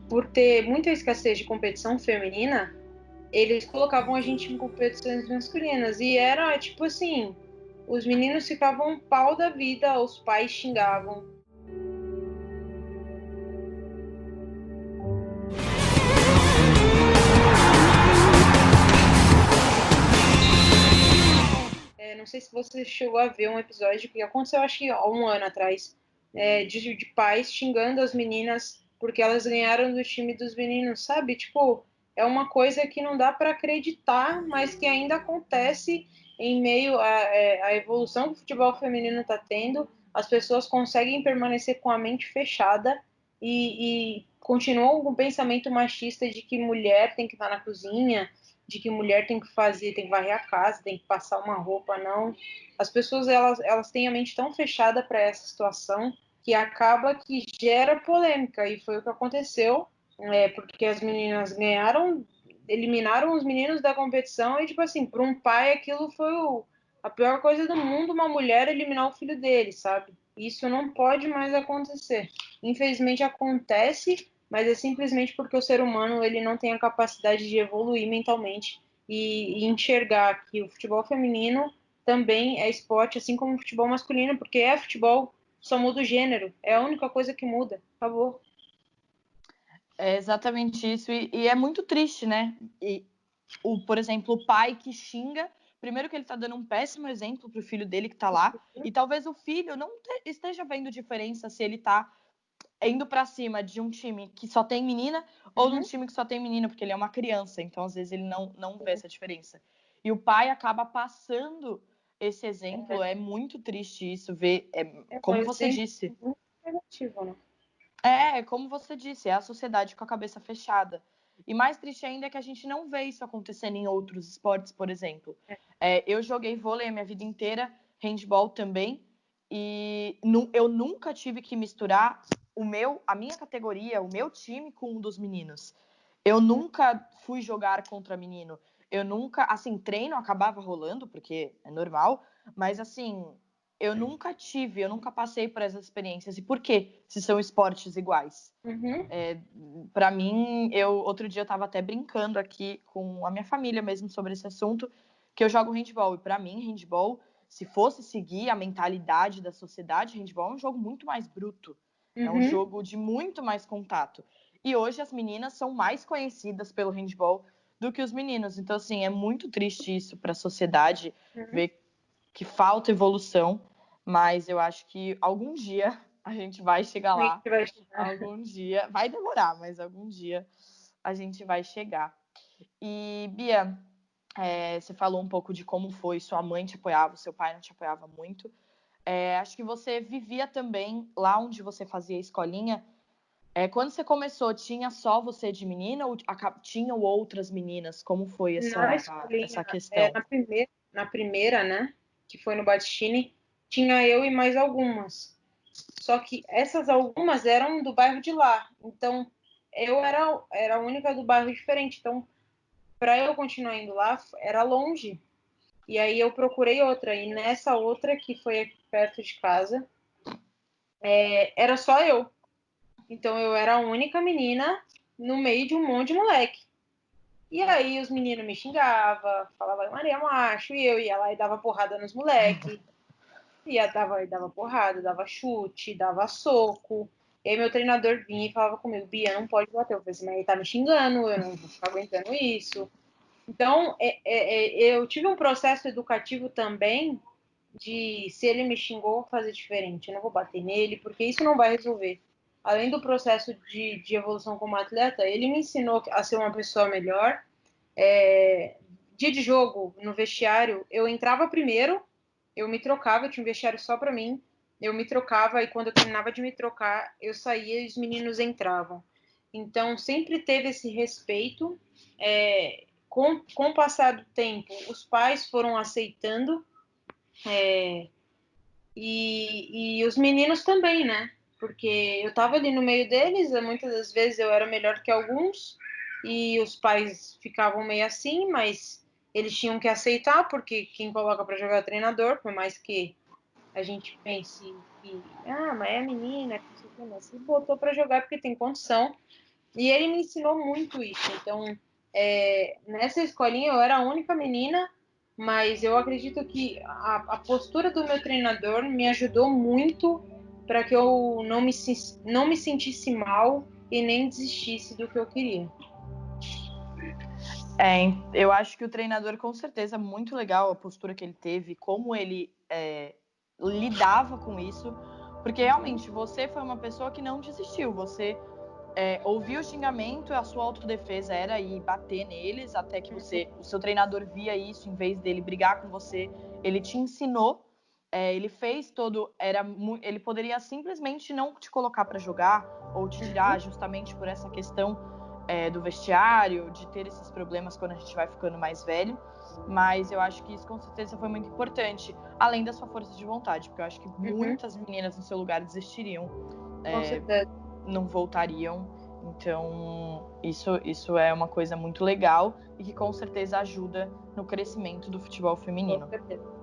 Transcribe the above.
por ter muita escassez de competição feminina, eles colocavam a gente em competições masculinas. E era tipo assim, os meninos ficavam pau da vida, os pais xingavam. Não sei se você chegou a ver um episódio que aconteceu, acho que há um ano atrás, de pais xingando as meninas porque elas ganharam do time dos meninos, sabe? Tipo, é uma coisa que não dá para acreditar, mas que ainda acontece em meio à evolução que o futebol feminino está tendo. As pessoas conseguem permanecer com a mente fechada e continuam com o pensamento machista de que mulher tem que estar na cozinha, de que mulher tem que fazer, tem que varrer a casa, tem que passar uma roupa, não. As pessoas, elas têm a mente tão fechada para essa situação que acaba que gera polêmica, e foi o que aconteceu, porque as meninas ganharam, eliminaram os meninos da competição, e tipo assim, para um pai aquilo foi a pior coisa do mundo, uma mulher eliminar o filho dele, sabe? Isso não pode mais acontecer. Infelizmente acontece, mas é simplesmente porque o ser humano ele não tem a capacidade de evoluir mentalmente e enxergar que o futebol feminino também é esporte, assim como o futebol masculino, porque é futebol, só muda o gênero, é a única coisa que muda, acabou. É exatamente isso, e é muito triste, né? Por exemplo, o pai que xinga, primeiro que ele tá dando um péssimo exemplo pro filho dele que tá lá, e talvez o filho não esteja vendo diferença se ele tá indo pra cima de um time que só tem menina ou de um time que só tem menino, porque ele é uma criança, então às vezes ele não vê essa diferença. E o pai acaba passando esse exemplo, é muito triste isso, ver, como você disse. Muito negativo, né? Como você disse, é a sociedade com a cabeça fechada. E mais triste ainda é que a gente não vê isso acontecendo em outros esportes, por exemplo. Eu joguei vôlei a minha vida inteira, handball também, e eu nunca tive que misturar a minha categoria, o meu time com um dos meninos. Eu nunca fui jogar contra menino. Eu nunca, assim, treino acabava rolando, porque é normal, mas assim, eu nunca passei por essas experiências. E por quê? Se são esportes iguais. Para mim, outro dia eu estava até brincando aqui com a minha família mesmo sobre esse assunto, que eu jogo handball. E para mim, handball, se fosse seguir a mentalidade da sociedade, handball é um jogo muito mais bruto. É um jogo de muito mais contato. E hoje as meninas são mais conhecidas pelo handball do que os meninos. Então, assim, é muito triste isso para a sociedade, ver que falta evolução, mas eu acho que algum dia a gente vai chegar lá. Algum dia, vai demorar, mas algum dia a gente vai chegar. E, Bia, você falou um pouco de como foi, sua mãe te apoiava, seu pai não te apoiava muito. Acho que você vivia também lá onde você fazia a escolinha. Quando você começou, tinha só você de menina ou tinham outras meninas? Como foi Na essa escolinha, questão? na primeira, né, que foi no Batistini, tinha eu e mais algumas. Só que essas algumas eram do bairro de lá. Então, eu era a única do bairro diferente. Então, para eu continuar indo lá, era longe. E aí eu procurei outra. E nessa outra, que foi aqui perto de casa, era só eu. Então, eu era a única menina no meio de um monte de moleque. E aí os meninos me xingavam, falavam Maria Macho, e eu ia lá e dava porrada nos moleques. Dava porrada, dava chute, dava soco. E aí meu treinador vinha e falava comigo, Bia, não pode bater. Eu falei assim, mas ele tá me xingando, eu não vou ficar aguentando isso. Então, eu tive um processo educativo também de, se ele me xingou, fazer diferente. Eu não vou bater nele, porque isso não vai resolver. Além do processo de evolução como atleta, ele me ensinou a ser uma pessoa melhor. Dia de jogo, no vestiário, eu entrava primeiro, eu me trocava, eu tinha um vestiário só para mim, eu me trocava e quando eu terminava de me trocar, eu saía e os meninos entravam. Então, sempre teve esse respeito. Com o passar do tempo, os pais foram aceitando e os meninos também, né? Porque eu estava ali no meio deles, muitas das vezes eu era melhor que alguns e os pais ficavam meio assim, mas eles tinham que aceitar, porque quem coloca para jogar é o treinador, por mais que a gente pense que, mas é menina, que não sei o que, mas se botou para jogar porque tem condição. E ele me ensinou muito isso. Então, nessa escolinha eu era a única menina, mas eu acredito que a postura do meu treinador me ajudou muito para que eu não me sentisse mal e nem desistisse do que eu queria. Eu acho que o treinador, com certeza, muito legal a postura que ele teve, como ele lidava com isso, porque realmente você foi uma pessoa que não desistiu, você ouviu o xingamento, a sua autodefesa era ir bater neles, até que o seu treinador via isso, em vez dele brigar com você, ele te ensinou, ele fez todo, ele poderia simplesmente não te colocar para jogar, ou te tirar justamente por essa questão do vestiário, de ter esses problemas quando a gente vai ficando mais velho, mas eu acho que isso com certeza foi muito importante, além da sua força de vontade, porque eu acho que muitas meninas no seu lugar desistiriam, Com certeza. não voltariam, então isso é uma coisa muito legal e que com certeza ajuda no crescimento do futebol feminino. Com certeza.